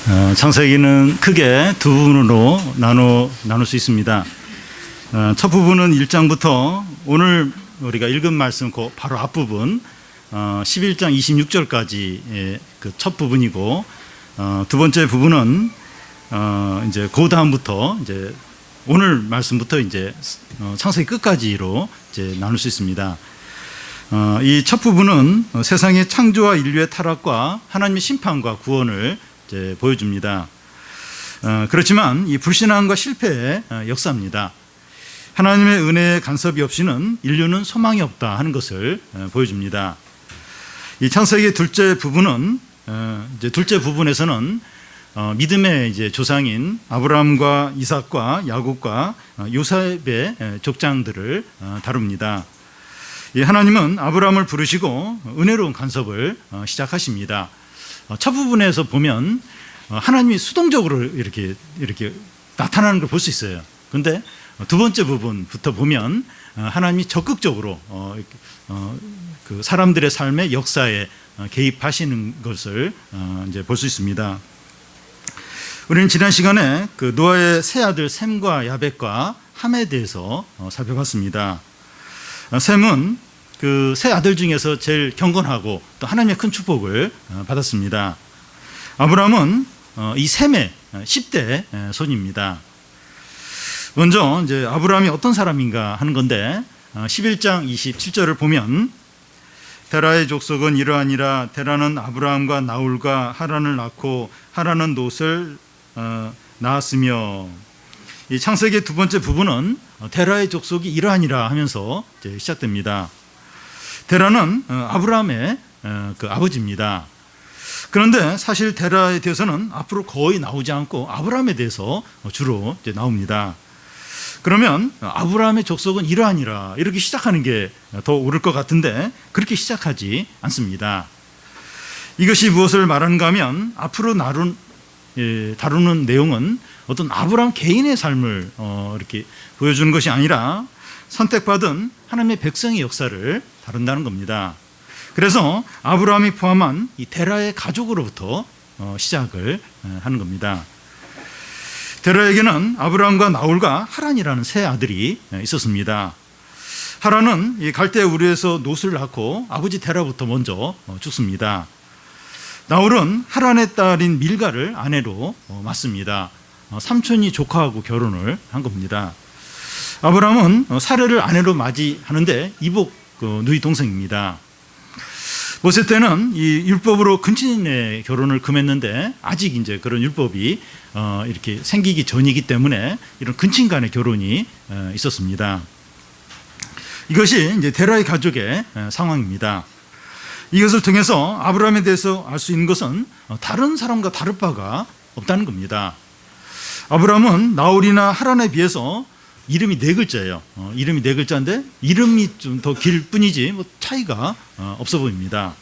창세기는 크게 두 부분으로 나눌 수 있습니다. 첫 부분은 1장부터 오늘 우리가 읽은 말씀 그 바로 앞부분 11장 26절까지 그 첫 부분이고, 두 번째 부분은 이제 그 다음부터 이제 오늘 말씀부터 이제 창세기 끝까지로 이제 나눌 수 있습니다. 이 첫 부분은 세상의 창조와 인류의 타락과 하나님의 심판과 구원을 이제 보여줍니다. 그렇지만 이 불신앙과 실패의 역사입니다. 하나님의 은혜의 간섭이 없이는 인류는 소망이 없다 하는 것을 보여줍니다. 이 창세기의 둘째 부분은 이제 둘째 부분에서는 믿음의 이제 조상인 아브라함과 이삭과 야곱과 요셉의 족장들을 다룹니다. 하나님은 아브라함을 부르시고 은혜로운 간섭을 시작하십니다. 첫 부분에서 보면 하나님이 수동적으로 이렇게 나타나는 걸 볼 수 있어요. 그런데 두 번째 부분부터 보면 하나님이 적극적으로 그 사람들의 삶의 역사에 개입하시는 것을 이제 볼 수 있습니다. 우리는 지난 시간에 그 노아의 세 아들 셈과 야벳과 함에 대해서 살펴봤습니다. 셈은 그 세 아들 중에서 제일 경건하고 또 하나님의 큰 축복을 받았습니다. 아브라함은 이 셈의 10대 손입니다. 먼저 이제 아브라함이 어떤 사람인가 하는 건데 11장 27절을 보면 데라의 족속은 이러하니라. 데라는 아브라함과 나홀과 하란을 낳고 하란은 롯을 낳았으며, 이 창세기의 두 번째 부분은 데라의 족속이 이러하니라 하면서 이제 시작됩니다. 데라는 아브라함의 그 아버지입니다. 그런데 사실 데라에 대해서는 앞으로 거의 나오지 않고 아브라함에 대해서 주로 이제 나옵니다. 그러면 아브라함의 족속은 이러하니라 이렇게 시작하는 게 더 옳을 것 같은데 그렇게 시작하지 않습니다. 이것이 무엇을 말하는가 하면 앞으로 다루는 내용은 어떤 아브라함 개인의 삶을 이렇게 보여주는 것이 아니라 선택받은 하나님의 백성의 역사를 다룬다는 겁니다. 그래서 아브라함이 포함한 이 데라의 가족으로부터 시작을 하는 겁니다. 데라에게는 아브라함과 나홀과 하란이라는 세 아들이 있었습니다. 하란은 이 갈대 우르에서 롯을 낳고 아버지 데라부터 먼저 죽습니다. 나홀은 하란의 딸인 밀가를 아내로 맞습니다. 삼촌이 조카하고 결혼을 한 겁니다. 아브라함은 사레를 아내로 맞이하는데 이복 누이 동생입니다. 모세 때는 이 율법으로 근친의 결혼을 금했는데 아직 이제 그런 율법이 이렇게 생기기 전이기 때문에 이런 근친 간의 결혼이 있었습니다. 이것이 이제 데라의 가족의 상황입니다. 이것을 통해서 아브라함에 대해서 알 수 있는 것은 다른 사람과 다를 바가 없다는 겁니다. 아브라함은 나홀이나 하란에 비해서 이름이 네 글자예요. 이름이 네 글자인데 이름이 좀 더 길 뿐이지 뭐 차이가 없어 보입니다.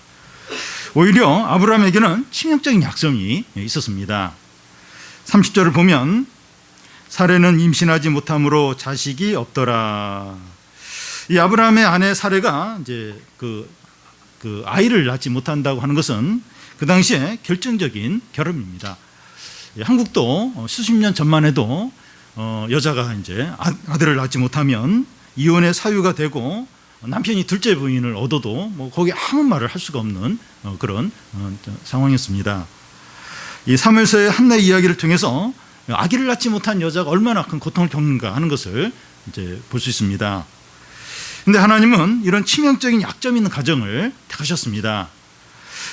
오히려 아브라함에게는 치명적인 약점이 있었습니다. 30절을 보면 사레는 임신하지 못함으로 자식이 없더라. 이 아브라함의 아내 사레가 이제 그 아이를 낳지 못한다고 하는 것은 그 당시에 결정적인 결함입니다. 한국도 수십 년 전만 해도 여자가 이제 아들을 낳지 못하면 이혼의 사유가 되고 남편이 둘째 부인을 얻어도 뭐 거기 아무 말을 할 수가 없는 그런 상황이었습니다. 이 사무엘서의 한내 이야기를 통해서 아기를 낳지 못한 여자가 얼마나 큰 고통을 겪는가 하는 것을 이제 볼 수 있습니다. 그런데 하나님은 이런 치명적인 약점 있는 가정을 택하셨습니다.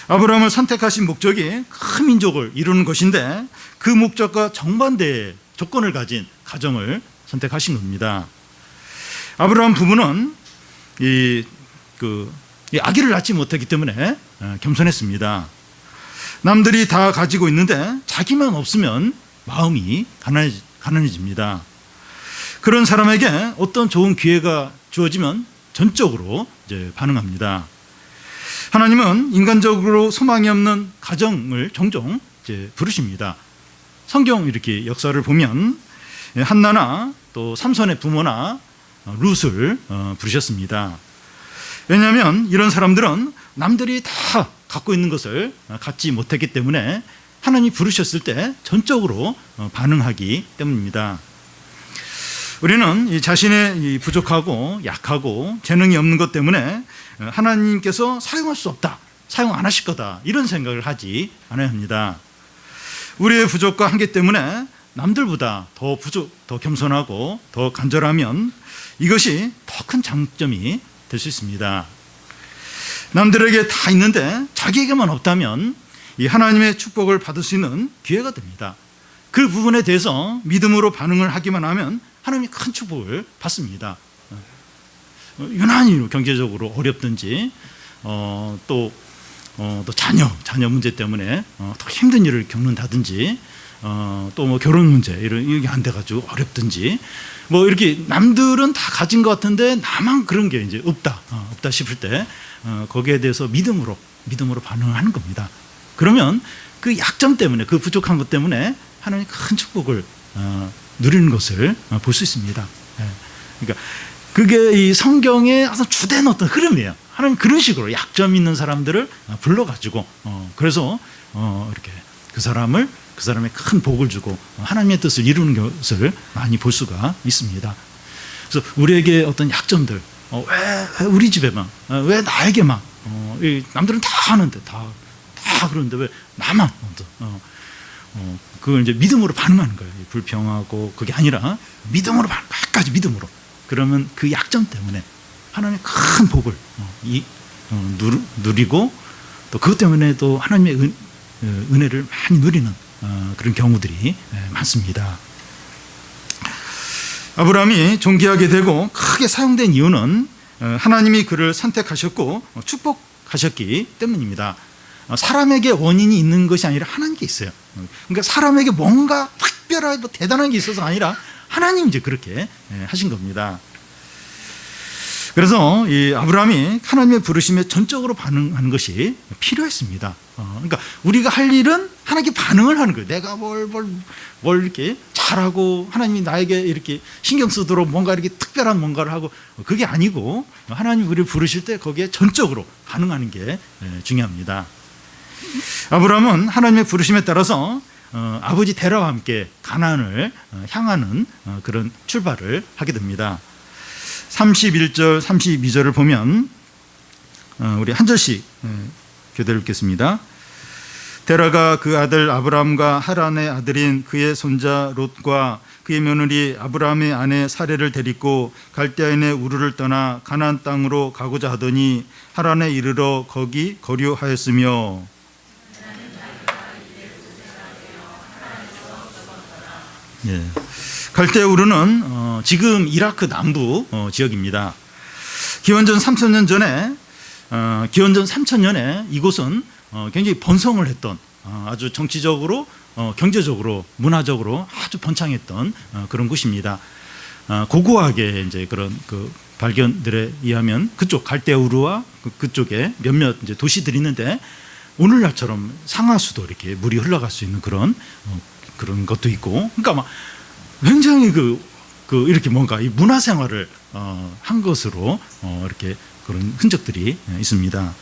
아브라함을 선택하신 목적이 큰 민족을 이루는 것인데 그 목적과 정반대의 조건을 가진 가정을 선택하신 겁니다. 아브라함 부부는 이 아기를 낳지 못했기 때문에 겸손했습니다. 남들이 다 가지고 있는데 자기만 없으면 마음이 가난해집니다. 그런 사람에게 어떤 좋은 기회가 주어지면 전적으로 이제 반응합니다. 하나님은 인간적으로 소망이 없는 가정을 종종 이제 부르십니다. 성경 이렇게 역사를 보면 한나나 또 삼손의 부모나 룻을 부르셨습니다. 왜냐하면 이런 사람들은 남들이 다 갖고 있는 것을 갖지 못했기 때문에 하나님이 부르셨을 때 전적으로 반응하기 때문입니다. 우리는 이 자신의 이 부족하고 약하고 재능이 없는 것 때문에 하나님께서 사용할 수 없다, 사용 안 하실 거다, 이런 생각을 하지 않아야 합니다. 우리의 부족과 한계 때문에 남들보다 더 겸손하고 더 간절하면 이것이 더 큰 장점이 될 수 있습니다. 남들에게 다 있는데 자기에게만 없다면 이 하나님의 축복을 받을 수 있는 기회가 됩니다. 그 부분에 대해서 믿음으로 반응을 하기만 하면 하나님이 큰 축복을 받습니다. 유난히 경제적으로 어렵든지 또 자녀 문제 때문에 더 힘든 일을 겪는다든지 또 뭐 결혼 문제 이게 안 돼가지고 어렵든지 뭐 이렇게 남들은 다 가진 것 같은데 나만 그런 게 이제 없다 싶을 때 거기에 대해서 믿음으로 반응을 하는 겁니다. 그러면 그 약점 때문에, 그 부족한 것 때문에 하나님이 큰 축복을 누리는 것을 볼 수 있습니다. 그러니까 그게 이 성경의 아주 주된 어떤 흐름이에요. 하나님 그런 식으로 약점 있는 사람들을 불러가지고 그래서 이렇게 그 사람의 큰 복을 주고 하나님의 뜻을 이루는 것을 많이 볼 수가 있습니다. 그래서 우리에게 어떤 약점들, 왜 우리 집에만, 왜 나에게만, 남들은 다 하는데 다 그러는데 왜 나만 그걸 이제 믿음으로 반응하는 거예요. 불평하고 그게 아니라 믿음으로 끝까지 믿음으로. 그러면 그 약점 때문에 하나님의 큰 복을 누리고 또 그것 때문에 또 하나님의 은혜를 많이 누리는 그런 경우들이 많습니다. 아브라함이 존귀하게 되고 크게 사용된 이유는 하나님이 그를 선택하셨고 축복하셨기 때문입니다. 사람에게 원인이 있는 것이 아니라 하나님께 있어요. 그러니까 사람에게 뭔가 특별하고 대단한 게 있어서 아니라 하나님이 이제 그렇게 하신 겁니다. 그래서 이 아브라함이 하나님의 부르심에 전적으로 반응하는 것이 필요했습니다. 그러니까 우리가 할 일은 하나님께 반응을 하는 거예요. 내가 뭘 이렇게 잘하고 하나님이 나에게 이렇게 신경 쓰도록 뭔가 이렇게 특별한 뭔가를 하고 그게 아니고 하나님이 우리를 부르실 때 거기에 전적으로 반응하는 게 중요합니다. 아브라함은 하나님의 부르심에 따라서 아버지 데라와 함께 가나안을 향하는 그런 출발을 하게 됩니다. 31절, 32절을 보면 우리 한 절씩 교대를 읽겠습니다. 데라가 그 아들 아브라함과 하란의 아들인 그의 손자 롯과 그의 며느리 아브라함의 아내 사레를 데리고 갈대아인의 우르를 떠나 가나안 땅으로 가고자 하더니 하란에 이르러 거기 거류하였으며 갈대아 우르는 지금 이라크 남부 지역입니다. 기원전 3,000년에 이곳은 굉장히 번성을 했던 아주 정치적으로 경제적으로 문화적으로 아주 번창했던 그런 곳입니다. 고고하게 이제 그런 그 발견들에 의하면 그쪽 갈대아 우르와 그쪽에 몇몇 이제 도시들이 있는데 오늘날처럼 상하수도 이렇게 물이 흘러갈 수 있는 그런 것도 있고, 그러니까 막 굉장히 이렇게 뭔가 이 문화 생활을 한 것으로 이렇게 그런 흔적들이 있습니다.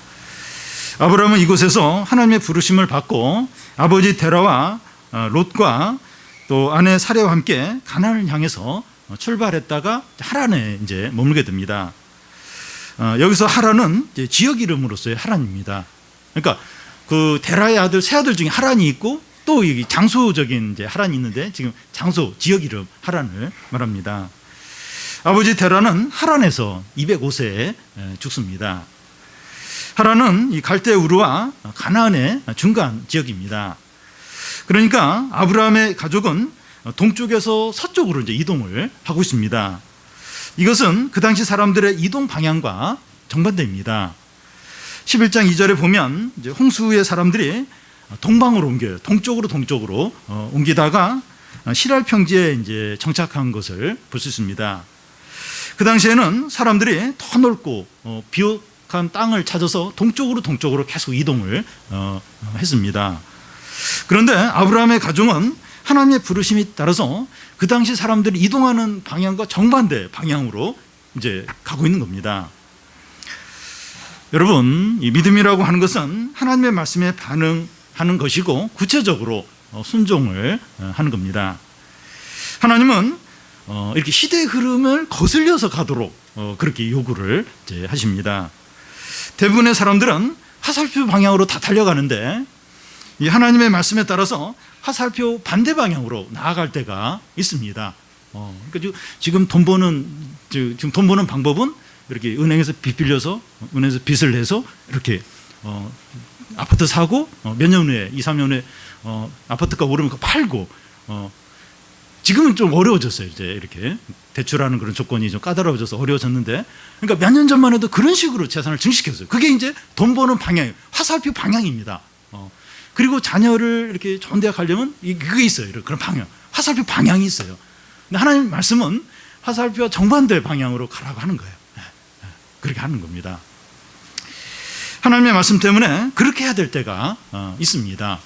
아브라함은 이곳에서 하나님의 부르심을 받고 아버지 데라와 롯과 또 아내 사레와 함께 가나안을 향해서 출발했다가 하란에 이제 머물게 됩니다. 여기서 하란은 이제 지역 이름으로서의 하란입니다. 그러니까 그 데라의 아들 세 아들 중에 하란이 있고 또 이 장소적인 이제 하란이 있는데 지금 장소 지역 이름 하란을 말합니다. 아버지 데라는 하란에서 205세에 죽습니다. 하란은 이 갈대아 우르와 가나안의 중간 지역입니다. 그러니까 아브라함의 가족은 동쪽에서 서쪽으로 이제 이동을 하고 있습니다. 이것은 그 당시 사람들의 이동 방향과 정반대입니다. 11장 2절에 보면 이제 홍수의 사람들이 동방으로 옮겨요. 동쪽으로 옮기다가 시랄 평지에 이제 정착한 것을 볼 수 있습니다. 그 당시에는 사람들이 더 넓고 비옥한 땅을 찾아서 동쪽으로 계속 이동을 했습니다. 그런데 아브라함의 가족은 하나님의 부르심에 따라서 그 당시 사람들이 이동하는 방향과 정반대 방향으로 이제 가고 있는 겁니다. 여러분, 이 믿음이라고 하는 것은 하나님의 말씀에 하는 것이고 구체적으로 순종을 하는 겁니다. 하나님은 이렇게 시대의 흐름을 거슬려서 가도록 그렇게 요구를 이제 하십니다. 대부분의 사람들은 화살표 방향으로 다 달려가는데 이 하나님의 말씀에 따라서 화살표 반대 방향으로 나아갈 때가 있습니다. 그러니까 지금 돈 버는 방법은 이렇게 은행에서 빚 빌려서 은행에서 빚을 내서 이렇게 아파트 사고 몇 년 후에 2, 3년 후에 아파트가 오르면 그거 팔고 지금은 좀 어려워졌어요. 이제 이렇게 대출하는 그런 조건이 좀 까다로워져서 어려워졌는데 그러니까 몇 년 전만 해도 그런 식으로 재산을 증식했어요. 그게 이제 돈 버는 방향, 화살표 방향입니다. 그리고 자녀를 이렇게 좋은 데 가려면 그게 있어요. 그런 방향, 화살표 방향이 있어요. 근데 하나님 말씀은 화살표 정반대 방향으로 가라고 하는 거예요. 그렇게 하는 겁니다. 하나님의 말씀 때문에 그렇게 해야 될 때가 있습니다.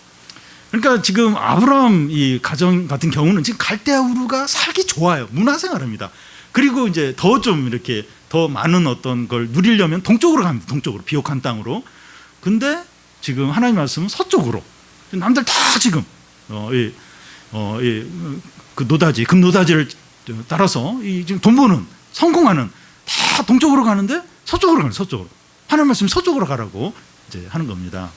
그러니까 지금 아브라함 이 가정 같은 경우는 지금 갈대아 우르가 살기 좋아요. 문화생활입니다. 그리고 이제 더 좀 이렇게 더 많은 어떤 걸 누리려면 동쪽으로 갑니다. 동쪽으로 비옥한 땅으로. 근데 지금 하나님 말씀은 서쪽으로. 남들 다 지금 그 노다지, 금노다지를 따라서 지금 돈 버는 성공하는 다 동쪽으로 가는데 서쪽으로 가는 서쪽으로. 하나님 말씀이 서쪽으로 가라고 이제 하는 겁니다.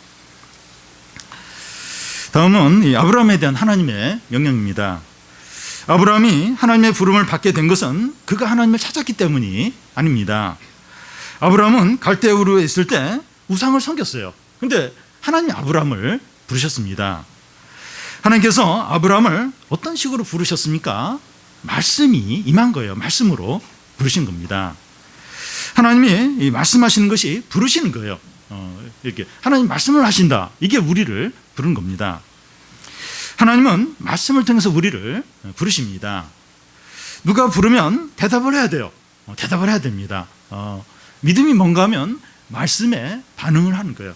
다음은 이 아브라함에 대한 하나님의 명령입니다. 아브라함이 하나님의 부름을 받게 된 것은 그가 하나님을 찾았기 때문이 아닙니다. 아브라함은 갈대아 우르에 있을 때 우상을 섬겼어요. 그런데 하나님이 아브라함을 부르셨습니다. 하나님께서 아브라함을 어떤 식으로 부르셨습니까? 말씀이 임한 거예요. 말씀으로 부르신 겁니다. 하나님이 말씀하시는 것이 부르시는 거예요. 이렇게 하나님 말씀을 하신다. 이게 우리를 부르는 겁니다. 하나님은 말씀을 통해서 우리를 부르십니다. 누가 부르면 대답을 해야 돼요. 대답을 해야 됩니다. 믿음이 뭔가 하면 말씀에 반응을 하는 거예요.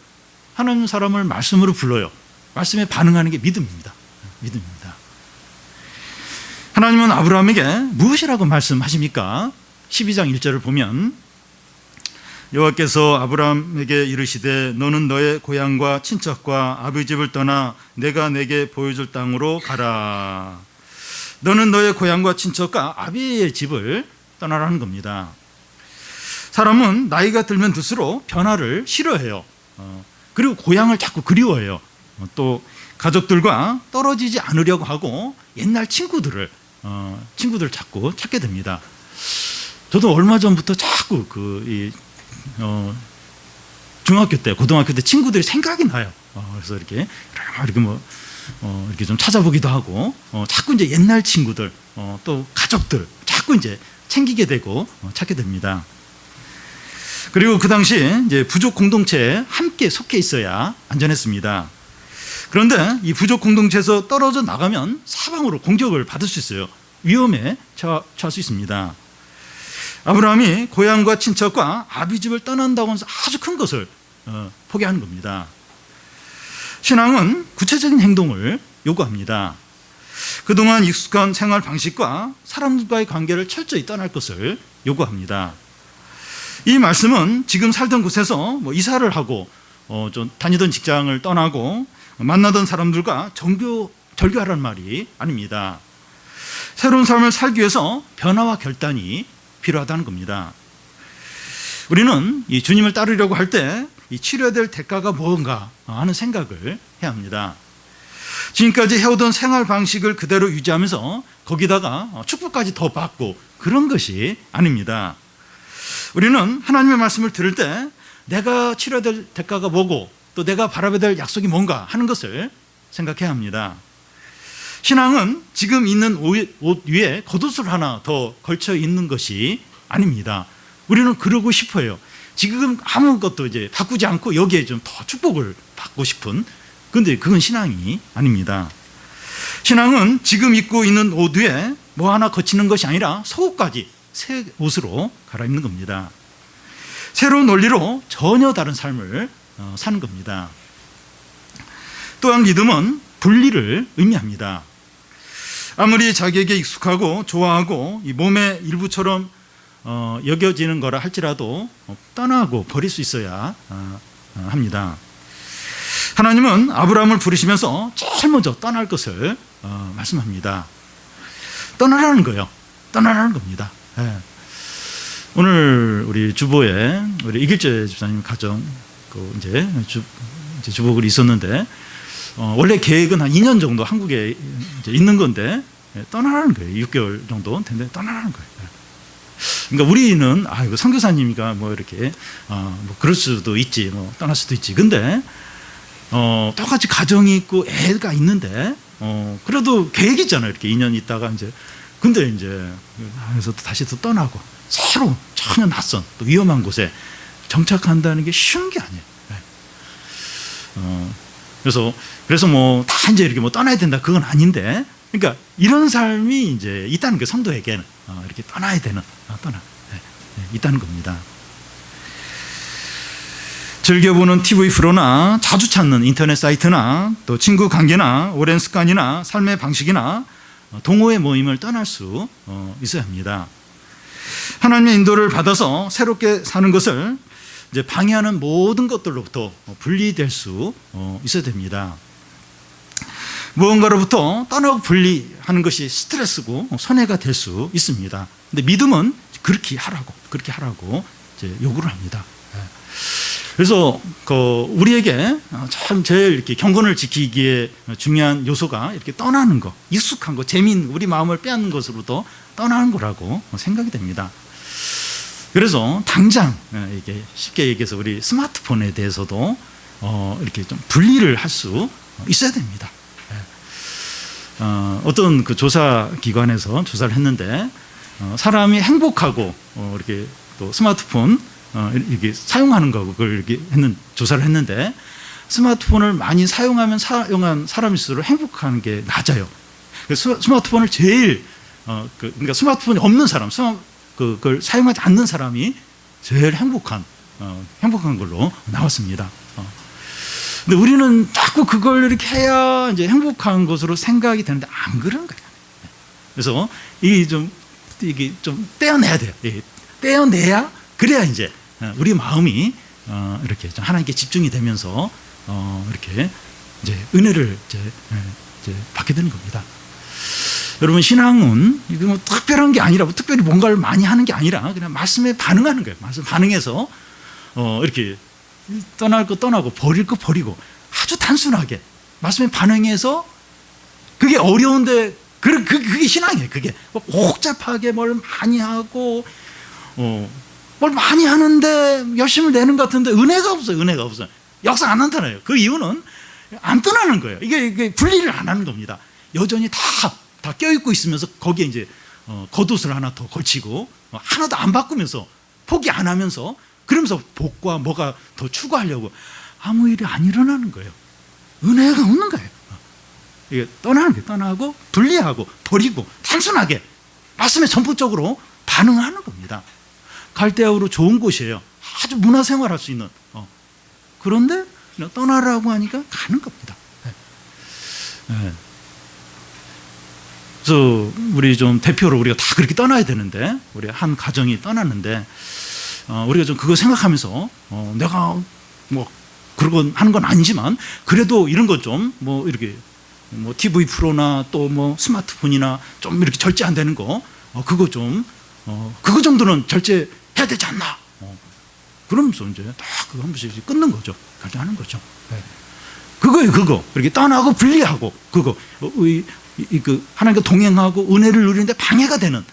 하나님 사람을 말씀으로 불러요. 말씀에 반응하는 게 믿음입니다. 믿음입니다. 하나님은 아브라함에게 무엇이라고 말씀하십니까? 12장 1절을 보면 여호와께서 아브라함에게 이르시되 너는 너의 고향과 친척과 아비 집을 떠나 내가 내게 보여줄 땅으로 가라. 너는 너의 고향과 친척과 아비의 집을 떠나라는 겁니다. 사람은 나이가 들면 들수록 변화를 싫어해요. 그리고 고향을 자꾸 그리워해요. 또 가족들과 떨어지지 않으려고 하고 옛날 친구들을 자꾸 찾게 됩니다. 저도 얼마 전부터 자꾸 중학교 때, 고등학교 때 친구들이 생각이 나요. 그래서 이렇게 좀 찾아보기도 하고, 자꾸 이제 옛날 친구들, 또 가족들 자꾸 이제 챙기게 되고 찾게 됩니다. 그리고 그 당시 이제 부족 공동체에 함께 속해 있어야 안전했습니다. 그런데 이 부족 공동체에서 떨어져 나가면 사방으로 공격을 받을 수 있어요. 위험에 처할 수 있습니다. 아브라함이 고향과 친척과 아비 집을 떠난다고 해서 아주 큰 것을 포기하는 겁니다. 신앙은 구체적인 행동을 요구합니다. 그동안 익숙한 생활 방식과 사람들과의 관계를 철저히 떠날 것을 요구합니다. 이 말씀은 지금 살던 곳에서 이사를 하고 좀 다니던 직장을 떠나고 만나던 사람들과 절교하라는 말이 아닙니다. 새로운 삶을 살기 위해서 변화와 결단이 필요하다는 겁니다. 우리는 이 주님을 따르려고 할 때 이 치러야 될 대가가 뭔가 하는 생각을 해야 합니다. 지금까지 해오던 생활 방식을 그대로 유지하면서 거기다가 축복까지 더 받고 그런 것이 아닙니다. 우리는 하나님의 말씀을 들을 때 내가 치러야 될 대가가 뭐고 또 내가 바라봐야 될 약속이 뭔가 하는 것을 생각해야 합니다. 신앙은 지금 있는 옷 위에 겉옷을 하나 더 걸쳐 있는 것이 아닙니다. 우리는 그러고 싶어요. 지금 아무것도 이제 바꾸지 않고 여기에 좀 더 축복을 받고 싶은, 그런데 그건 신앙이 아닙니다. 신앙은 지금 입고 있는 옷 위에 뭐 하나 거치는 것이 아니라 속옷까지 새 옷으로 갈아입는 겁니다. 새로운 논리로 전혀 다른 삶을 사는 겁니다. 또한 믿음은 분리를 의미합니다. 아무리 자기에게 익숙하고 좋아하고 이 몸의 일부처럼 여겨지는 거라 할지라도 떠나고 버릴 수 있어야 합니다. 하나님은 아브라함을 부르시면서 제일 먼저 떠날 것을 말씀합니다. 떠나라는 거예요. 떠나라는 겁니다. 예. 오늘 우리 주보에 우리 이길재 집사님 가정 이제 주복을 있었는데 원래 계획은 한 2년 정도 한국에 이제 있는 건데 떠나라는 거예요. 6개월 정도 됐는데 떠나라는 거예요. 그러니까 우리는 이거 선교사님이가 뭐 이렇게 뭐 그럴 수도 있지, 뭐 떠날 수도 있지. 근데 똑같이 가정이 있고 애가 있는데 그래도 계획이 있잖아요. 이렇게 2년 있다가 이제 근데 이제 그래서 다시 또 떠나고 새로 전혀 낯선 또 위험한 곳에 정착한다는 게 쉬운 게 아니에요. 그래서 뭐 다 이제 이렇게 뭐 떠나야 된다 그건 아닌데, 그러니까 이런 삶이 이제 있다는 게 성도에게는 이렇게 떠나야 되는 있다는 겁니다. 즐겨보는 TV 프로나 자주 찾는 인터넷 사이트나 또 친구 관계나 오랜 습관이나 삶의 방식이나 동호회 모임을 떠날 수 있어야 합니다. 하나님의 인도를 받아서 새롭게 사는 것을 이제 방해하는 모든 것들로부터 분리될 수 있어야 됩니다. 무언가로부터 떠나고 분리하는 것이 스트레스고 손해가 될 수 있습니다. 근데 믿음은 그렇게 하라고 이제 요구를 합니다. 그래서 우리에게 참 제일 이렇게 경건을 지키기에 중요한 요소가 이렇게 떠나는 거, 익숙한 거, 재미있는 우리 마음을 빼앗는 것으로부터 떠나는 거라고 생각이 됩니다. 그래서 당장 이게 쉽게 얘기해서 우리 스마트폰에 대해서도 이렇게 좀 분리를 할 수 있어야 됩니다. 어떤 그 조사 기관에서 조사를 했는데 사람이 행복하고 이렇게 또 스마트폰 이렇게 사용하는 거 그걸 이렇게 조사를 했는데 스마트폰을 많이 사용한 사람일수록 행복한 게 낮아요. 스마트폰을 제일 그러니까 스마트폰이 없는 사람, 그걸 사용하지 않는 사람이 제일 행복한 걸로 나왔습니다. 근데 우리는 자꾸 그걸 이렇게 해야 이제 행복한 것으로 생각이 되는데 안 그런 거예요. 그래서 이게 좀 떼어내야 돼요. 떼어내야 그래야 이제 우리 마음이 이렇게 좀 하나님께 집중이 되면서 이렇게 이제 은혜를 이제 받게 되는 겁니다. 여러분, 신앙은 이게 뭐 특별한 게 아니라 특별히 뭔가를 많이 하는 게 아니라 그냥 말씀에 반응하는 거예요. 말씀 반응해서 이렇게 떠날 거 떠나고 버릴 거 버리고 아주 단순하게 말씀에 반응해서 그게 어려운데 그게 신앙이에요. 그게 복잡하게 뭘 많이 하고 뭘 많이 하는데 열심을 내는 것 같은데 은혜가 없어요. 역사 안 나타나요. 그 이유는 안 떠나는 거예요. 이게 분리를 안 하는 겁니다. 여전히 다 껴있고 있으면서 거기에 이제 겉옷을 하나 더 걸치고 하나도 안 바꾸면서 포기 안 하면서 그러면서 복과 뭐가 더 추구하려고 아무 일이 안 일어나는 거예요. 은혜가 없는 거예요. 이게 떠나는 게 떠나고 분리하고 버리고 단순하게 말씀에 전폭적으로 반응하는 겁니다. 갈대아우로 좋은 곳이에요. 아주 문화생활할 수 있는 그런데 그냥 떠나라고 하니까 가는 겁니다. 그래서 우리 좀 대표로 우리가 다 그렇게 떠나야 되는데 우리 한 가정이 떠났는데 우리가 좀 그거 생각하면서 내가 뭐 그런 하는 건 아니지만 그래도 이런 것 좀 뭐 이렇게 뭐 TV 프로나 또 뭐 스마트폰이나 좀 이렇게 절제 안 되는 거 그거 좀 그거 정도는 절제해야 되지 않나 그러면서 이제 다 그거 한 번씩 끊는 거죠. 결정하는 거죠. 그거예요. 그거 이렇게 떠나고 분리하고 그거 그 하나님과 동행하고 은혜를 누리는데 방해가 되는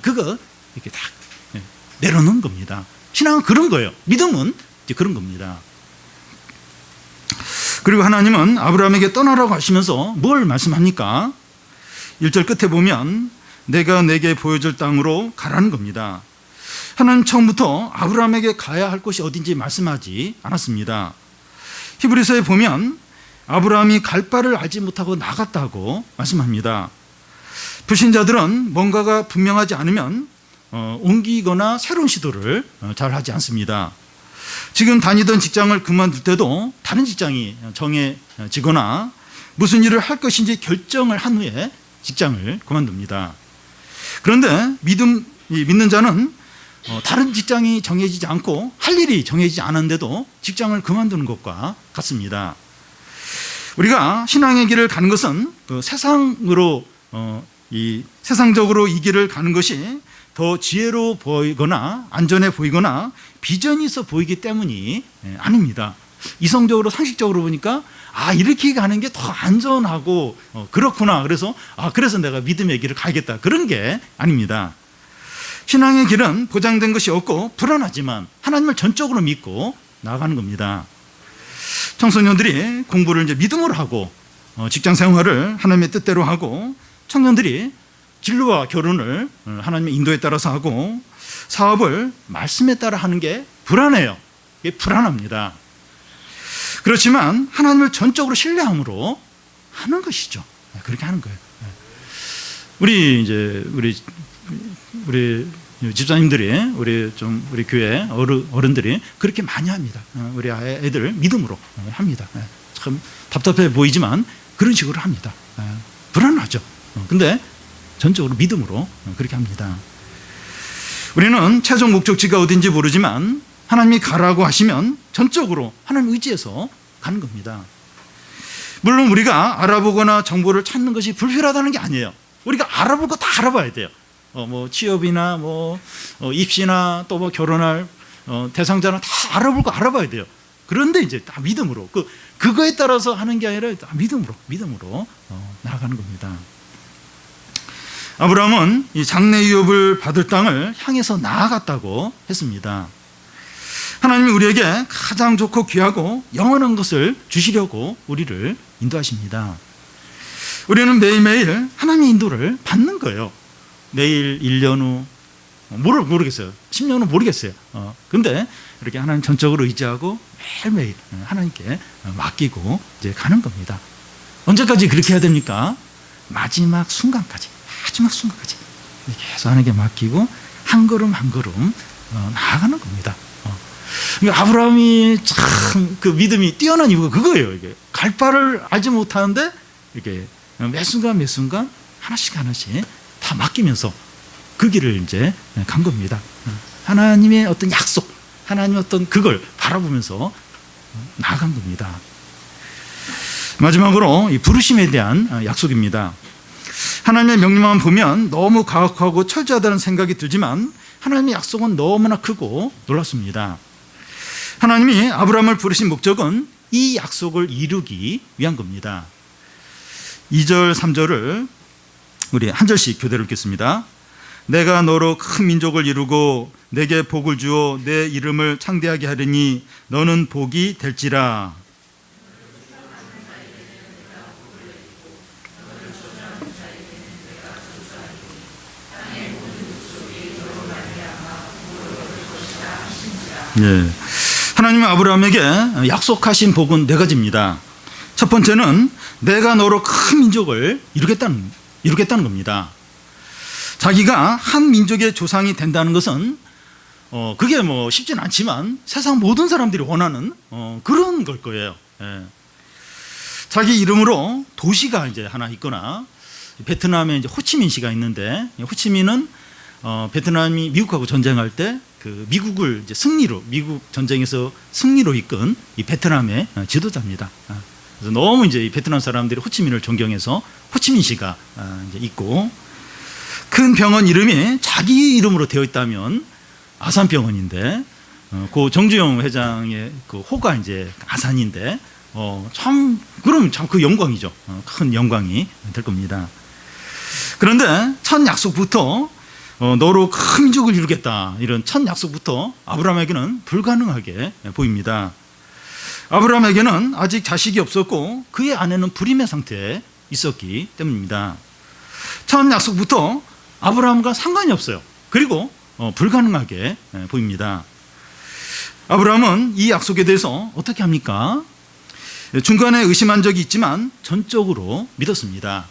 그거 이렇게 다 내려놓는 겁니다. 신앙은 그런 거예요. 믿음은 이제 그런 겁니다. 그리고 하나님은 아브라함에게 떠나라고 하시면서 뭘 말씀합니까? 1절 끝에 보면 내가 내게 보여줄 땅으로 가라는 겁니다. 하나님 처음부터 아브라함에게 가야 할 곳이 어딘지 말씀하지 않았습니다. 히브리서에 보면 아브라함이 갈 바를 알지 못하고 나갔다고 말씀합니다. 불신자들은 뭔가가 분명하지 않으면 옮기거나 새로운 시도를 잘 하지 않습니다. 지금 다니던 직장을 그만둘 때도 다른 직장이 정해지거나 무슨 일을 할 것인지 결정을 한 후에 직장을 그만둡니다. 그런데 믿는 자는 다른 직장이 정해지지 않고 할 일이 정해지지 않았는데도 직장을 그만두는 것과 같습니다. 우리가 신앙의 길을 가는 것은 그 세상으로 이 세상적으로 이 길을 가는 것이 더 지혜로 보이거나 안전해 보이거나 비전이 있어 보이기 때문이 아닙니다. 이성적으로 상식적으로 보니까 이렇게 가는 게 더 안전하고 그렇구나. 그래서 내가 믿음의 길을 가겠다. 그런 게 아닙니다. 신앙의 길은 보장된 것이 없고 불안하지만 하나님을 전적으로 믿고 나아가는 겁니다. 청소년들이 공부를 이제 믿음으로 하고 직장 생활을 하나님의 뜻대로 하고 청년들이 진로와 결혼을 하나님의 인도에 따라서 하고 사업을 말씀에 따라 하는 게 불안해요. 이게 불안합니다. 그렇지만 하나님을 전적으로 신뢰함으로 하는 것이죠. 그렇게 하는 거예요. 우리 집사님들이 우리 교회 어른들이 그렇게 많이 합니다. 우리 애들 믿음으로 합니다. 참 답답해 보이지만 그런 식으로 합니다. 불안하죠. 근데 전적으로 믿음으로 그렇게 합니다. 우리는 최종 목적지가 어딘지 모르지만 하나님이 가라고 하시면 전적으로 하나님 의지해서 가는 겁니다. 물론 우리가 알아보거나 정보를 찾는 것이 불필요하다는 게 아니에요. 우리가 알아볼 거 다 알아봐야 돼요. 취업이나 입시나 또 결혼할 대상자나 다 알아볼 거 알아봐야 돼요. 그런데 이제 다 믿음으로 그거에 따라서 하는 게 아니라 다 믿음으로 나아가는 겁니다. 아브라함은 이 장래 유업을 받을 땅을 향해서 나아갔다고 했습니다. 하나님이 우리에게 가장 좋고 귀하고 영원한 것을 주시려고 우리를 인도하십니다. 우리는 매일매일 하나님의 인도를 받는 거예요. 내일 1년 후 모르겠어요. 10년 후 모르겠어요. 근데 이렇게 하나님 전적으로 의지하고 매일매일 하나님께 맡기고 이제 가는 겁니다. 언제까지 그렇게 해야 됩니까? 마지막 순간까지 계속 하나님께 맡기고 한 걸음 한 걸음 나아가는 겁니다. 그러니까 아브라함이 참 그 믿음이 뛰어난 이유가 그거예요. 이게 갈 바를 알지 못하는데 이렇게 매 순간 하나씩 다 맡기면서 그 길을 이제 간 겁니다. 하나님의 어떤 약속, 하나님의 어떤 그걸 바라보면서 나아간 겁니다. 마지막으로 이 부르심에 대한 약속입니다. 하나님의 명령만 보면 너무 가혹하고 철저하다는 생각이 들지만 하나님의 약속은 너무나 크고 놀랍습니다. 하나님이 아브라함을 부르신 목적은 이 약속을 이루기 위한 겁니다. 2절, 3절을 우리 한 절씩 교대로 읽겠습니다. 내가 너로 큰 민족을 이루고 내게 복을 주어 내 이름을 창대하게 하리니 너는 복이 될지라. 네. 하나님은 아브라함에게 약속하신 복은 네 가지입니다. 첫 번째는 내가 너로 큰 민족을 이루겠다는 겁니다. 자기가 한 민족의 조상이 된다는 것은 그게 쉽진 않지만 세상 모든 사람들이 원하는 그런 걸 거예요. 자기 이름으로 도시가 이제 하나 있거나 베트남에 이제 호치민시가 있는데 호치민은 베트남이 미국하고 전쟁할 때 그 미국을 이제 미국 전쟁에서 승리로 이끈 이 베트남의 지도자입니다. 그래서 너무 이제 이 베트남 사람들이 호치민을 존경해서 호치민시가 이제 있고 큰 병원 이름이 자기 이름으로 되어 있다면 아산병원인데 그 정주영 회장의 그 호가 이제 아산인데 그럼 참 그 영광이죠. 큰 영광이 될 겁니다. 그런데 첫 약속부터 너로 큰 민족을 이루겠다 이런 첫 약속부터 아브라함에게는 불가능하게 보입니다. 아브라함에게는 아직 자식이 없었고 그의 아내는 불임의 상태에 있었기 때문입니다. 첫 약속부터 아브라함과 상관이 없어요. 그리고 불가능하게 보입니다. 아브라함은 이 약속에 대해서 어떻게 합니까? 중간에 의심한 적이 있지만 전적으로 믿었습니다.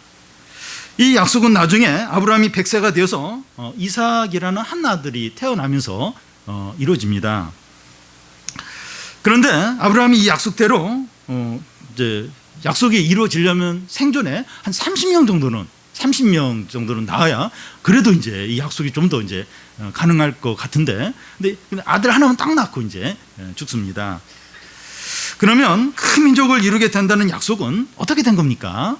이 약속은 나중에 아브라함이 100세가 되어서 이삭이라는 한 아들이 태어나면서 이루어집니다. 그런데 아브라함이 이 약속대로 이제 약속이 이루어지려면 생존에 한 30명 정도는 나와야 그래도 이제 이 약속이 좀 더 이제 가능할 것 같은데 근데 아들 하나만 딱 낳고 이제 죽습니다. 그러면 큰 민족을 이루게 된다는 약속은 어떻게 된 겁니까?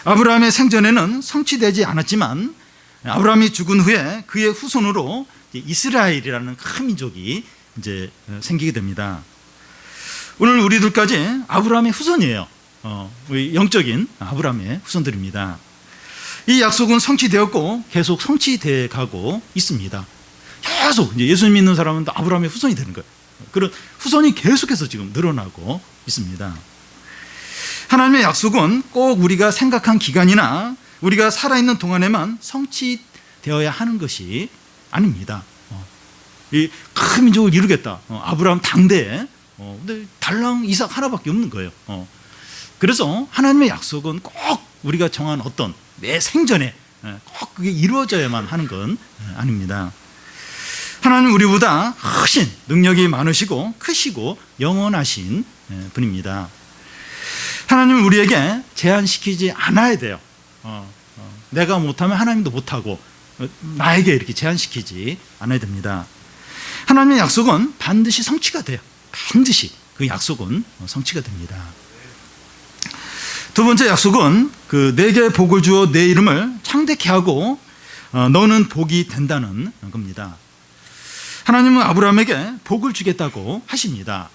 아브라함의 생전에는 성취되지 않았지만 아브라함이 죽은 후에 그의 후손으로 이스라엘이라는 큰 민족이 이제 생기게 됩니다. 오늘 우리들까지 아브라함의 후손이에요. 영적인 아브라함의 후손들입니다. 이 약속은 성취되었고 계속 성취되어 가고 있습니다. 계속 이제 예수 믿는 사람은 또 아브라함의 후손이 되는 거예요. 그런 후손이 계속해서 지금 늘어나고 있습니다. 하나님의 약속은 꼭 우리가 생각한 기간이나 우리가 살아있는 동안에만 성취되어야 하는 것이 아닙니다. 이 큰 민족을 이루겠다. 아브라함 당대에 근데 달랑 이삭 하나밖에 없는 거예요. 그래서 하나님의 약속은 꼭 우리가 정한 어떤 내 생전에 꼭 그게 이루어져야만 하는 건 아닙니다. 하나님 우리보다 훨씬 능력이 많으시고 크시고 영원하신 분입니다. 하나님은 우리에게 제한시키지 않아야 돼요. 내가 못하면 하나님도 못하고 나에게 이렇게 제한시키지 않아야 됩니다. 하나님의 약속은 반드시 성취가 돼요. 반드시 그 약속은 성취가 됩니다. 두 번째 약속은 그 내게 복을 주어 내 이름을 창대케 하고 너는 복이 된다는 겁니다. 하나님은 아브라함에게 복을 주겠다고 하십니다.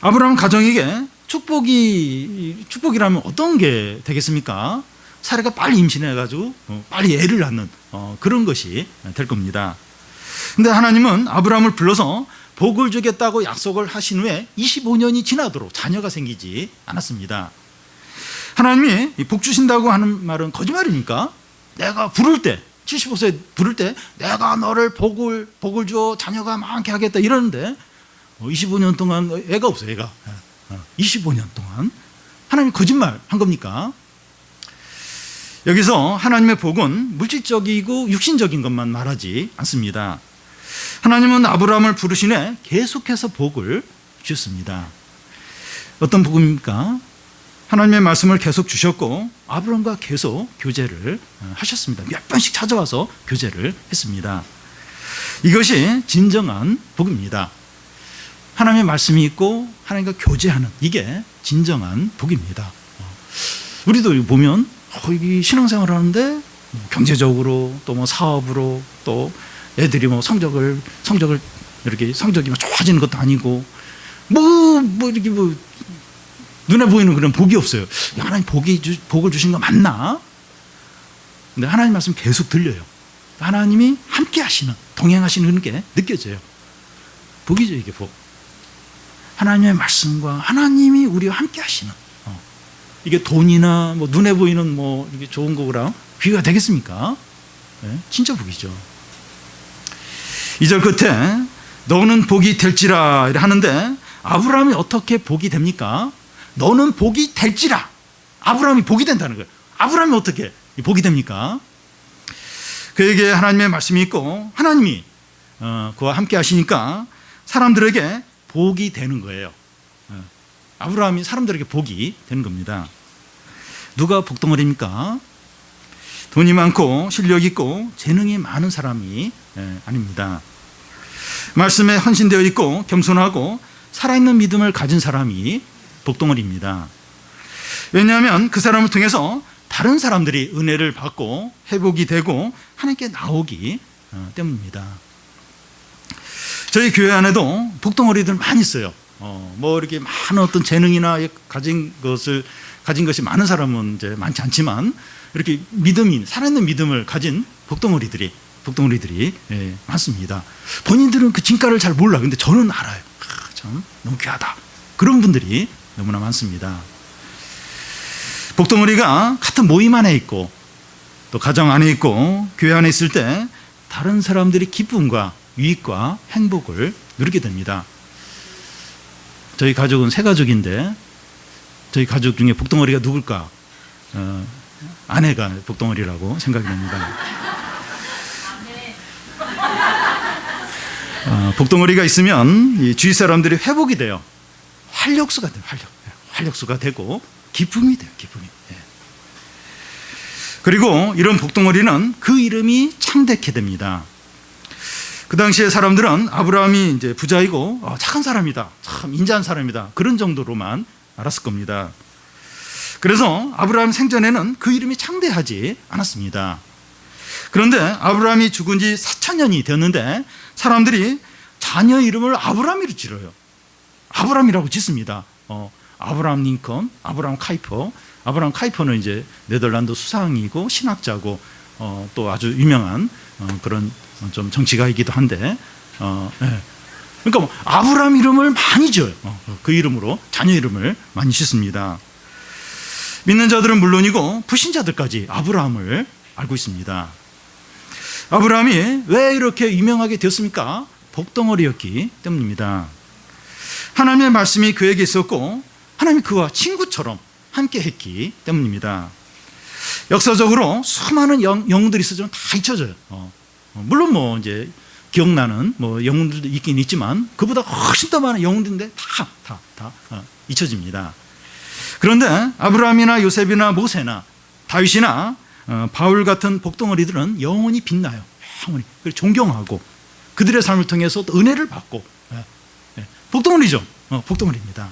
아브라함 가정에게 축복이라면 어떤 게 되겠습니까? 사례가 빨리 임신해가지고 빨리 애를 낳는 그런 것이 될 겁니다. 근데 하나님은 아브라함을 불러서 복을 주겠다고 약속을 하신 후에 25년이 지나도록 자녀가 생기지 않았습니다. 하나님이 복 주신다고 하는 말은 거짓말입니까? 내가 부를 때 75세 부를 때 내가 너를 복을 주어 자녀가 많게 하겠다 이러는데 25년 동안 애가 없어요. 애가 25년 동안 하나님이 거짓말 한 겁니까? 여기서 하나님의 복은 물질적이고 육신적인 것만 말하지 않습니다. 하나님은 아브라함을 부르시네 계속해서 복을 주셨습니다. 어떤 복입니까? 하나님의 말씀을 계속 주셨고 아브라함과 계속 교제를 하셨습니다. 몇 번씩 찾아와서 교제를 했습니다. 이것이 진정한 복입니다. 하나님의 말씀이 있고 하나님과 교제하는 이게 진정한 복입니다. 우리도 보면 이 신앙생활 하는데 경제적으로 또 뭐 사업으로 또 애들이 뭐 성적을 이렇게 성적이 좋아지는 것도 아니고 뭐 이렇게 뭐 눈에 보이는 그런 복이 없어요. 하나님 복을 주신 거 맞나? 근데 하나님 말씀 계속 들려요. 하나님이 함께 하시는 동행하시는 그런 게 느껴져요. 복이죠 이게 복. 하나님의 말씀과 하나님이 우리와 함께 하시는 이게 돈이나 뭐 눈에 보이는 뭐 이게 좋은 거랑 비교가 되겠습니까? 네? 진짜 복이죠. 2절 끝에 너는 복이 될지라 하는데 아브라함이 어떻게 복이 됩니까? 너는 복이 될지라. 아브라함이 복이 된다는 거예요. 아브라함이 어떻게 복이 됩니까? 그에게 하나님의 말씀이 있고 하나님이 그와 함께 하시니까 사람들에게 복이 되는 거예요. 아브라함이 사람들에게 복이 되는 겁니다. 누가 복덩어리입니까? 돈이 많고 실력 있고 재능이 많은 사람이 아닙니다. 말씀에 헌신되어 있고 겸손하고 살아있는 믿음을 가진 사람이 복덩어리입니다. 왜냐하면 그 사람을 통해서 다른 사람들이 은혜를 받고 회복이 되고 하나님께 나오기 때문입니다. 저희 교회 안에도 복덩어리들 많이 있어요. 뭐 이렇게 많은 어떤 재능이나 가진 것이 많은 사람은 이제 많지 않지만 이렇게 살아있는 믿음을 가진 복덩어리들이 많습니다. 본인들은 그 진가를 잘 몰라. 근데 저는 알아요. 참 너무 귀하다. 그런 분들이 너무나 많습니다. 복덩어리가 같은 모임 안에 있고 또 가정 안에 있고 교회 안에 있을 때 다른 사람들이 기쁨과 유익과 행복을 누리게 됩니다. 저희 가족은 세 가족인데 저희 가족 중에 복덩어리가 누굴까? 아내가 복덩어리라고 생각이 됩니다. 복덩어리가 있으면 이 주위 사람들이 회복이 돼요. 활력수가 돼요. 활력수가 되고 기쁨이 돼요. 기쁨이. 그리고 이런 복덩어리는 그 이름이 창대케 됩니다. 그 당시에 사람들은 아브라함이 이제 부자이고 착한 사람이다, 참 인자한 사람이다, 그런 정도로만 알았을 겁니다. 그래서 아브라함 생전에는 그 이름이 창대하지 않았습니다. 그런데 아브라함이 죽은 지 4,000년이 되었는데 사람들이 자녀 이름을 아브라함이라고 지어요. 아브라함이라고 짓습니다. 아브라함 링컨, 아브라함 카이퍼. 아브라함 카이퍼는 이제 네덜란드 수상이고 신학자고 또 아주 유명한 그런 좀 정치가이기도 한데, 예. 그러니까 뭐 아브라함 이름을 많이 지어요. 그 이름으로 자녀 이름을 많이 짓습니다. 믿는 자들은 물론이고 불신자들까지 아브라함을 알고 있습니다. 아브라함이 왜 이렇게 유명하게 되었습니까? 복덩어리였기 때문입니다. 하나님의 말씀이 그에게 있었고 하나님이 그와 친구처럼 함께 했기 때문입니다. 역사적으로 수많은 영웅들이 있어지면 다 잊혀져요. 물론 뭐 이제 기억나는 뭐 영웅들도 있긴 있지만 그보다 훨씬 더 많은 영웅들인데 다 잊혀집니다. 그런데 아브라함이나 요셉이나 모세나 다윗이나 바울 같은 복덩어리들은 영원히 빛나요. 영원히. 그리고 존경하고 그들의 삶을 통해서 또 은혜를 받고, 복덩어리죠. 복덩어리입니다.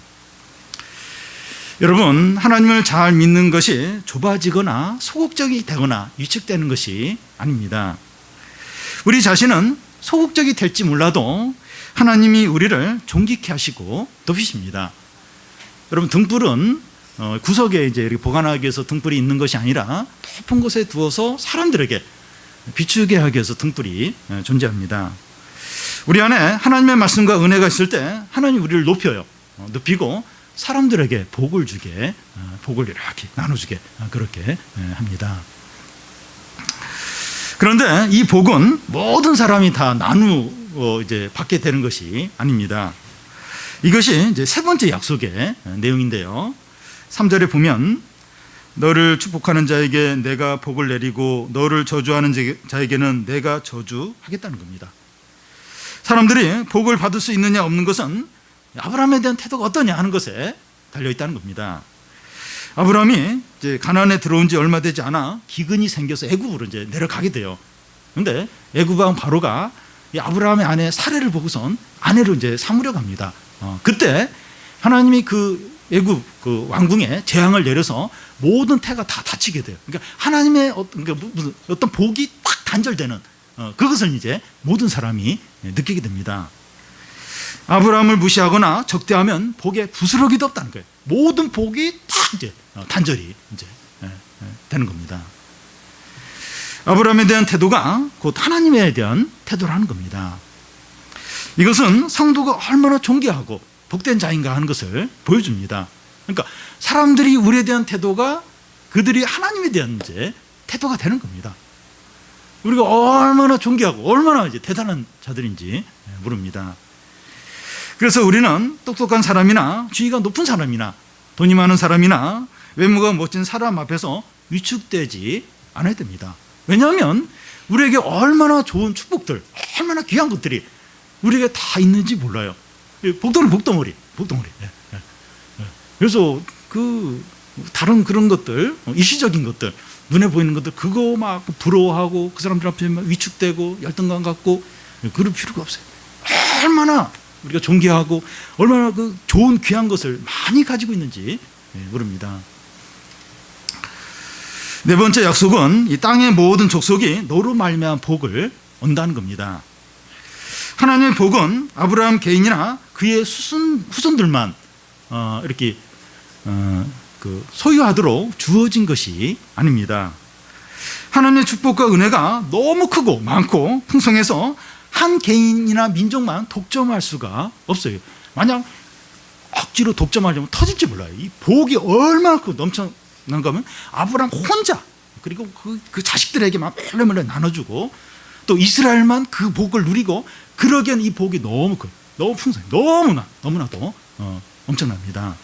여러분, 하나님을 잘 믿는 것이 좁아지거나 소극적이 되거나 위축되는 것이 아닙니다. 우리 자신은 소극적이 될지 몰라도 하나님이 우리를 존귀케 하시고 높이십니다. 여러분, 등불은 구석에 이제 이렇게 보관하기 위해서 등불이 있는 것이 아니라 높은 곳에 두어서 사람들에게 비추게 하기 위해서 등불이 존재합니다. 우리 안에 하나님의 말씀과 은혜가 있을 때 하나님이 우리를 높여요. 높이고 사람들에게 복을 주게, 복을 이렇게 나눠주게 그렇게 합니다. 그런데 이 복은 모든 사람이 다 나누어 이제 받게 되는 것이 아닙니다. 이것이 이제 세 번째 약속의 내용인데요. 3절에 보면 너를 축복하는 자에게 내가 복을 내리고 너를 저주하는 자에게는 내가 저주하겠다는 겁니다. 사람들이 복을 받을 수 있느냐 없는 것은 아브라함에 대한 태도가 어떠냐 하는 것에 달려있다는 겁니다. 아브라함이 이제 가나안에 들어온 지 얼마 되지 않아 기근이 생겨서 애굽으로 이제 내려가게 돼요. 그런데 애굽 왕 바로가 이 아브라함의 아내 사레를 보고선 아내로 이제 삼으려 갑니다. 그때 하나님이 그 애굽 그 왕궁에 재앙을 내려서 모든 태가 다 다치게 돼요. 그러니까 하나님의 어떤 복이 딱 단절되는 그것을 이제 모든 사람이 느끼게 됩니다. 아브라함을 무시하거나 적대하면 복에 부스러기도 없다는 거예요. 모든 복이 딱 이제 단절이 이제 되는 겁니다. 아브라함에 대한 태도가 곧 하나님에 대한 태도라는 겁니다. 이것은 성도가 얼마나 존귀하고 복된 자인가 하는 것을 보여줍니다. 그러니까 사람들이 우리에 대한 태도가 그들이 하나님에 대한 이제 태도가 되는 겁니다. 우리가 얼마나 존귀하고 얼마나 이제 대단한 자들인지 모릅니다. 그래서 우리는 똑똑한 사람이나 지위가 높은 사람이나 돈이 많은 사람이나 외모가 멋진 사람 앞에서 위축되지 않아야 됩니다. 왜냐하면 우리에게 얼마나 좋은 축복들, 얼마나 귀한 것들이 우리에게 다 있는지 몰라요. 복덩어리. 그래서 그 다른 그런 것들, 일시적인 것들, 눈에 보이는 것들 그거 막 부러워하고 그 사람들 앞에 막 위축되고 열등감 갖고 그럴 필요가 없어요. 얼마나 우리가 존귀하고 얼마나 그 좋은 귀한 것을 많이 가지고 있는지 모릅니다. 네 번째 약속은 이 땅의 모든 족속이 너로 말미암아 복을 얻는다는 겁니다. 하나님의 복은 아브라함 개인이나 그의 후손들만 이렇게 소유하도록 주어진 것이 아닙니다. 하나님의 축복과 은혜가 너무 크고 많고 풍성해서 한 개인이나 민족만 독점할 수가 없어요. 만약 억지로 독점하려면 터질지 몰라요. 이 복이 얼마나 넘쳐난가 하면 아브라함 혼자 그리고 그 자식들에게만 몰래 나눠주고 또 이스라엘만 그 복을 누리고 그러기엔 이 복이 너무 커요. 너무 풍성해요. 너무나도 엄청납니다.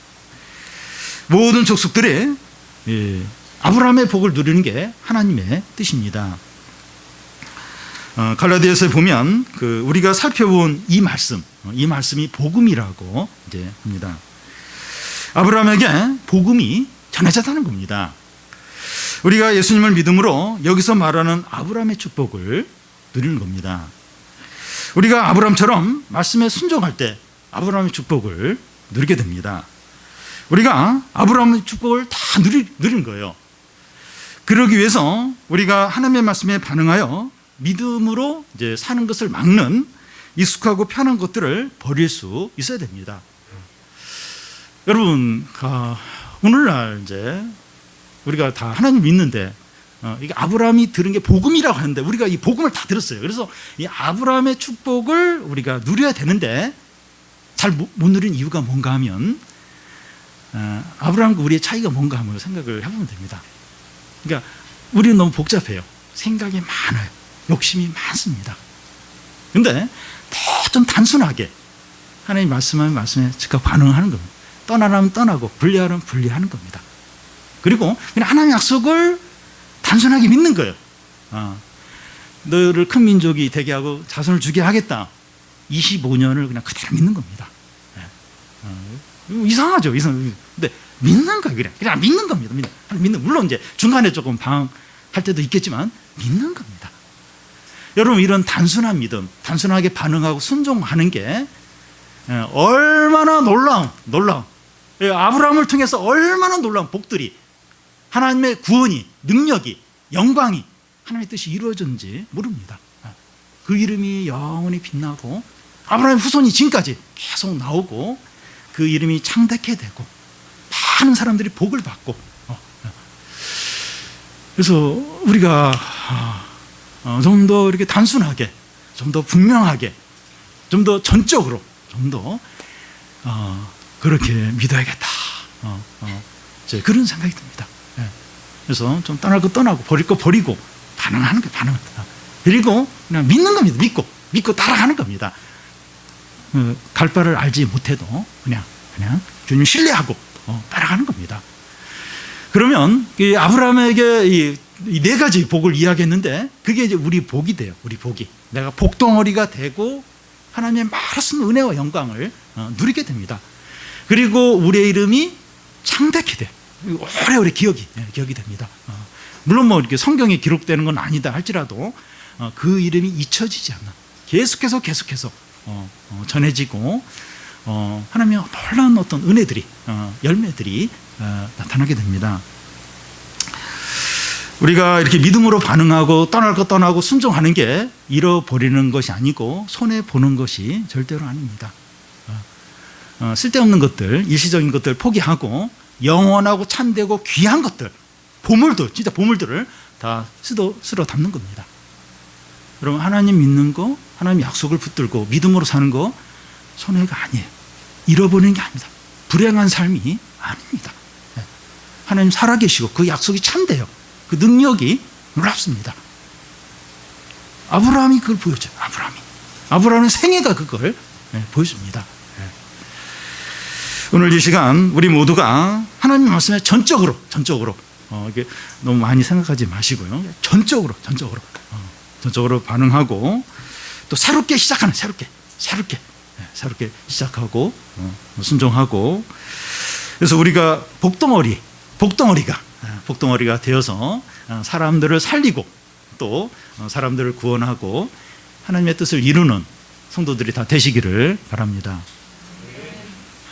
모든 족속들이 아브라함의 복을 누리는 게 하나님의 뜻입니다. 갈라디아서에 보면 우리가 살펴본 이 말씀이 복음이라고 이제 합니다. 아브라함에게 복음이 전해졌다는 겁니다. 우리가 예수님을 믿음으로 여기서 말하는 아브라함의 축복을 누리는 겁니다. 우리가 아브라함처럼 말씀에 순종할 때 아브라함의 축복을 누리게 됩니다. 우리가 아브라함의 축복을 다 누린 거예요. 그러기 위해서 우리가 하나님의 말씀에 반응하여 믿음으로 이제 사는 것을 막는 익숙하고 편한 것들을 버릴 수 있어야 됩니다. 여러분, 오늘날 이제 우리가 다 하나님 믿는데 이게 아브라함이 들은 게 복음이라고 하는데 우리가 이 복음을 다 들었어요. 그래서 이 아브라함의 축복을 우리가 누려야 되는데 잘 못 누린 이유가 뭔가 하면 아브라함과 우리의 차이가 뭔가 하면 생각을 해보면 됩니다. 그러니까 우리는 너무 복잡해요. 생각이 많아요. 욕심이 많습니다. 근데 더 좀 단순하게 하나님 말씀하면 말씀에 즉각 반응하는 겁니다. 떠나라면 떠나고 분리하라면 분리하는 겁니다. 그리고 그냥 하나님의 약속을 단순하게 믿는 거예요. 너를 큰 민족이 되게 하고 자손을 주게 하겠다. 25년을 그냥 그대로 믿는 겁니다. 이상하죠. 근데 믿는 거예요. 그냥 믿는 겁니다. 믿는. 물론 이제 중간에 조금 방황할 때도 있겠지만 믿는 겁니다. 여러분, 이런 단순한 믿음, 단순하게 반응하고 순종하는 게 얼마나 놀라운 아브라함을 통해서 얼마나 놀라운 복들이, 하나님의 구원이, 능력이, 영광이, 하나님의 뜻이 이루어졌는지 모릅니다. 그 이름이 영원히 빛나고 아브라함의 후손이 지금까지 계속 나오고 그 이름이 창대케 되고 많은 사람들이 복을 받고, 그래서 우리가 좀 더 이렇게 단순하게, 좀 더 분명하게, 좀 더 전적으로, 좀 더 그렇게 믿어야겠다. 그런 생각이 듭니다. 그래서 좀 떠날 거 떠나고 버릴 거 버리고 반응하는 거예요. 반응합니다. 그리고 그냥 믿는 겁니다. 믿고 따라가는 겁니다. 갈 바를 알지 못해도 그냥 주님 신뢰하고 따라가는 겁니다. 그러면 이 아브라함에게 이 네 가지 복을 이야기했는데 그게 이제 우리 복이 돼요. 우리 복이. 내가 복덩어리가 되고 하나님의 말씀 은혜와 영광을 누리게 됩니다. 그리고 우리의 이름이 창대케 돼. 오래오래 기억이 됩니다. 물론 뭐 이렇게 성경에 기록되는 건 아니다 할지라도 그 이름이 잊혀지지 않는, 계속해서 전해지고 하나님의 놀라운 어떤 은혜들이, 열매들이 나타나게 됩니다. 우리가 이렇게 믿음으로 반응하고 떠날 것 떠나고 순종하는 게 잃어버리는 것이 아니고 손해보는 것이 절대로 아닙니다. 쓸데없는 것들, 일시적인 것들 포기하고 영원하고 참되고 귀한 것들, 보물들, 진짜 보물들을 다 쓸어 담는 겁니다. 여러분, 하나님 믿는 거, 하나님 약속을 붙들고 믿음으로 사는 거 손해가 아니에요. 잃어버리는 게 아닙니다. 불행한 삶이 아닙니다. 하나님 살아계시고 그 약속이 참돼요. 그 능력이 놀랍습니다. 아브라함이 그걸 보여줘요. 아브라함의 생애가 그걸 보여줍니다. 오늘 이 시간 우리 모두가 하나님 말씀에 전적으로 이게 너무 많이 생각하지 마시고요. 전적으로 반응하고 또 새롭게 시작하는 새롭게 시작하고 순종하고, 그래서 우리가 복덩어리가 되어서 사람들을 살리고 또 사람들을 구원하고 하나님의 뜻을 이루는 성도들이 다 되시기를 바랍니다.